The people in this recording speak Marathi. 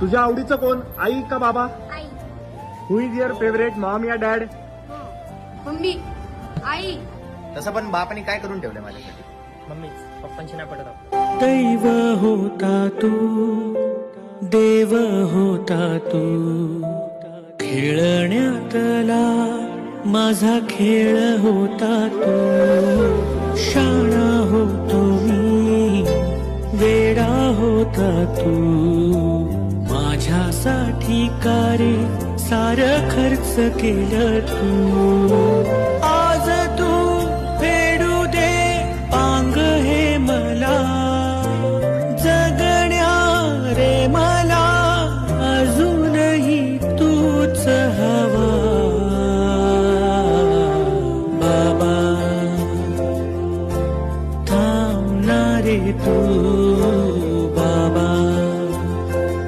तुझ्या आवडीचं कोण, आई का बाबा? आई. हु इज युअर फेवरेट, मॉम या डॅड? मम्मी. आई. तसं पण बापाने काय करून ठेवलंय माझ्यासाठी? मम्मी पप्पांशी नाही पडत आपण. दैव होता तू, देव होता तू, खेळण्यातला माझा खेळ होता तू, शाणा होतो मी, वेडा होता तू, माझ्यासाठी का रे सारं खर्च केलं तू.